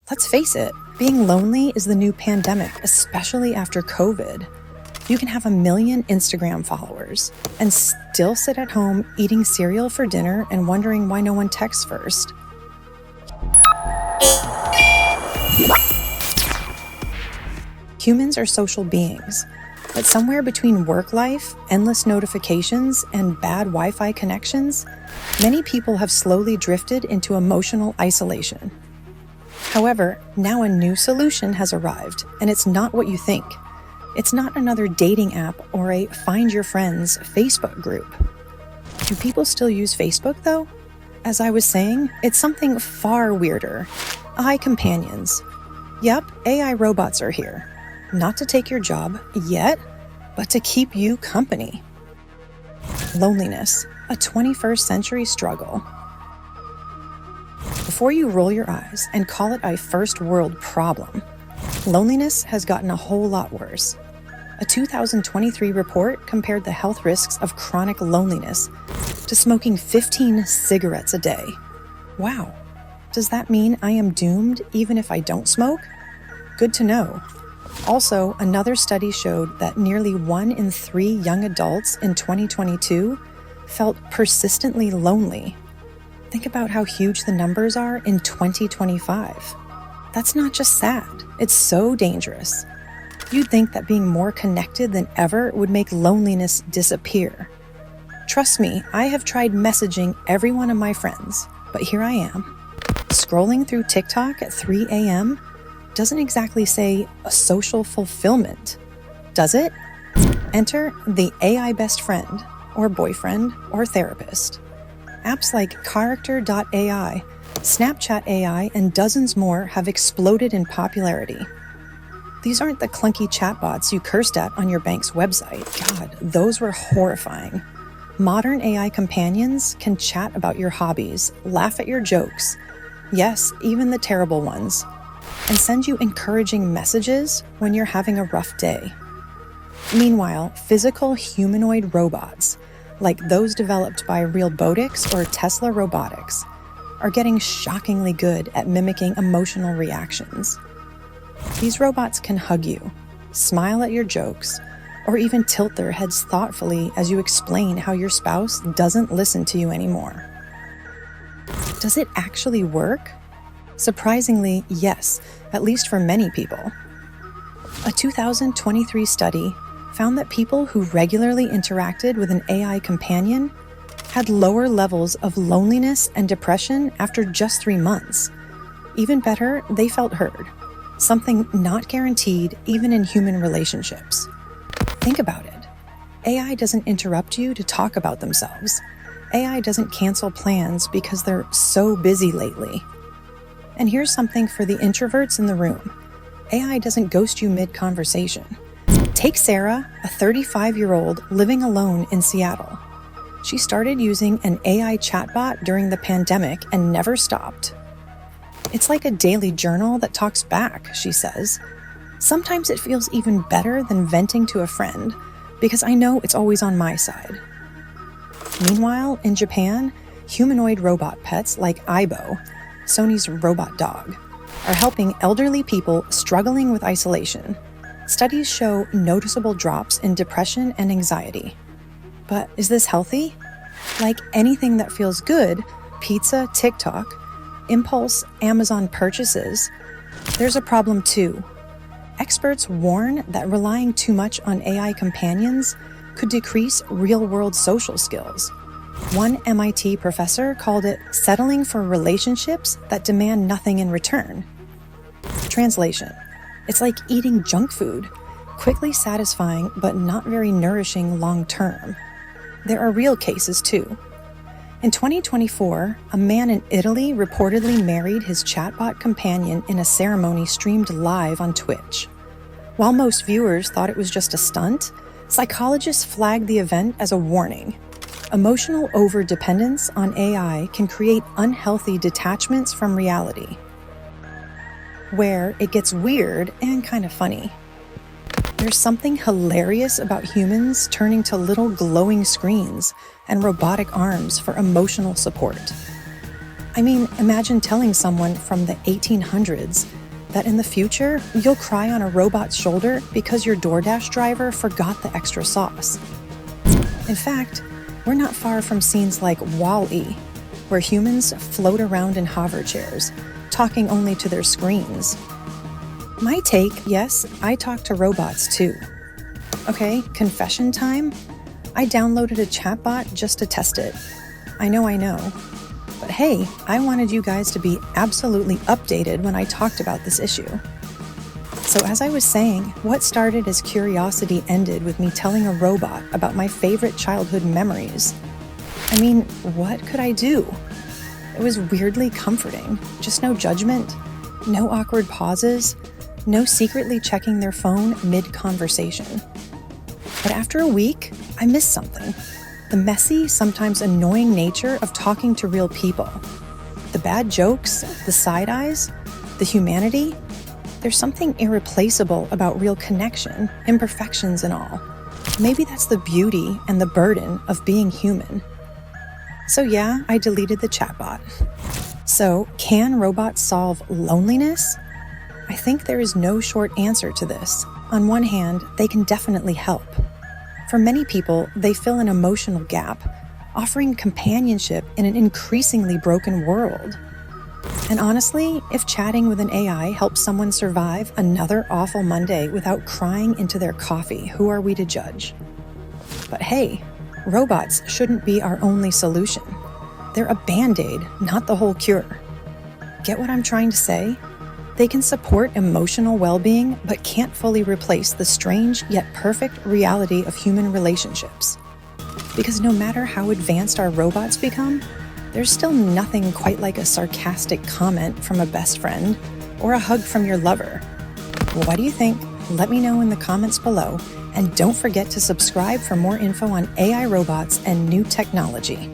Let's face it, being lonely is the new pandemic, especially after COVID. You can have 1 million Instagram followers and still sit at home eating cereal for dinner and wondering why no one texts first. Humans are social beings, but somewhere between work life, endless notifications, and bad Wi-Fi connections, many people have slowly drifted into emotional isolation. However, now a new solution has arrived, and it's not what you think. It's not another dating app or a Find Your Friends Facebook group. Do people still use Facebook, though? As I was saying, it's something far weirder. AI companions. Yep, AI robots are here. Not to take your job, yet, but to keep you company. Loneliness, a 21st century struggle. Before you roll your eyes and call it a first world problem, loneliness has gotten a whole lot worse. A 2023 report compared the health risks of chronic loneliness to smoking 15 cigarettes a day. Wow, does that mean I am doomed even if I don't smoke? Good to know. Also, another study showed that nearly 1 in 3 young adults in 2022 felt persistently lonely. Think about how huge the numbers are in 2025. That's not just sad, it's so dangerous. You'd think that being more connected than ever would make loneliness disappear. Trust me, I have tried messaging every one of my friends, but here I am, scrolling through TikTok at 3 a.m. doesn't exactly say a social fulfillment, does it? Enter the AI best friend, or boyfriend, or therapist. Apps like Character.ai, Snapchat AI, and dozens more have exploded in popularity. These aren't the clunky chatbots you cursed at on your bank's website. God, those were horrifying. Modern AI companions can chat about your hobbies, laugh at your jokes, yes, even the terrible ones, and send you encouraging messages when you're having a rough day. Meanwhile, physical humanoid robots, like those developed by Realbotix or Tesla Robotics, are getting shockingly good at mimicking emotional reactions. These robots can hug you, smile at your jokes, or even tilt their heads thoughtfully as you explain how your spouse doesn't listen to you anymore. Does it actually work? Surprisingly, yes, at least for many people. A 2023 study found that people who regularly interacted with an AI companion had lower levels of loneliness and depression after just 3 months. Even better, they felt heard, something not guaranteed even in human relationships. Think about it. AI doesn't interrupt you to talk about themselves. AI doesn't cancel plans because they're so busy lately. And here's something for the introverts in the room. AI doesn't ghost you mid-conversation. Take Sarah, a 35-year-old living alone in Seattle. She started using an AI chatbot during the pandemic and never stopped. It's like a daily journal that talks back, she says. Sometimes it feels even better than venting to a friend, because I know it's always on my side. Meanwhile, in Japan, humanoid robot pets like Aibo, Sony's robot dog, are helping elderly people struggling with isolation. Studies show noticeable drops in depression and anxiety. But is this healthy? Like anything that feels good, pizza, TikTok, impulse, Amazon purchases, there's a problem too. Experts warn that relying too much on AI companions could decrease real-world social skills. One MIT professor called it settling for relationships that demand nothing in return. Translation: it's like eating junk food, quickly satisfying but not very nourishing long-term. There are real cases too. In 2024, a man in Italy reportedly married his chatbot companion in a ceremony streamed live on Twitch. While most viewers thought it was just a stunt, psychologists flagged the event as a warning. Emotional overdependence on AI can create unhealthy detachments from reality, where it gets weird and kind of funny. There's something hilarious about humans turning to little glowing screens and robotic arms for emotional support. I mean, imagine telling someone from the 1800s that in the future, you'll cry on a robot's shoulder because your DoorDash driver forgot the extra sauce. In fact, we're not far from scenes like WALL-E, where humans float around in hover chairs, talking only to their screens. My take, yes, I talk to robots too. Okay, confession time? I downloaded a chatbot just to test it. I know. But hey, I wanted you guys to be absolutely updated when I talked about this issue. So as I was saying, what started as curiosity ended with me telling a robot about my favorite childhood memories. I mean, what could I do? It was weirdly comforting. Just no judgment, no awkward pauses, no secretly checking their phone mid-conversation. But after a week, I missed something. The messy, sometimes annoying nature of talking to real people. The bad jokes, the side eyes, the humanity. There's something irreplaceable about real connection, imperfections and all. Maybe that's the beauty and the burden of being human. So yeah, I deleted the chatbot. So, can robots solve loneliness? I think there is no short answer to this. On one hand, they can definitely help. For many people, they fill an emotional gap, offering companionship in an increasingly broken world. And honestly, if chatting with an AI helps someone survive another awful Monday without crying into their coffee, who are we to judge? But hey, robots shouldn't be our only solution. They're a band-aid, not the whole cure. Get what I'm trying to say? They can support emotional well-being, but can't fully replace the strange yet perfect reality of human relationships. Because no matter how advanced our robots become, there's still nothing quite like a sarcastic comment from a best friend or a hug from your lover. What do you think? Let me know in the comments below, and don't forget to subscribe for more info on AI robots and new technology.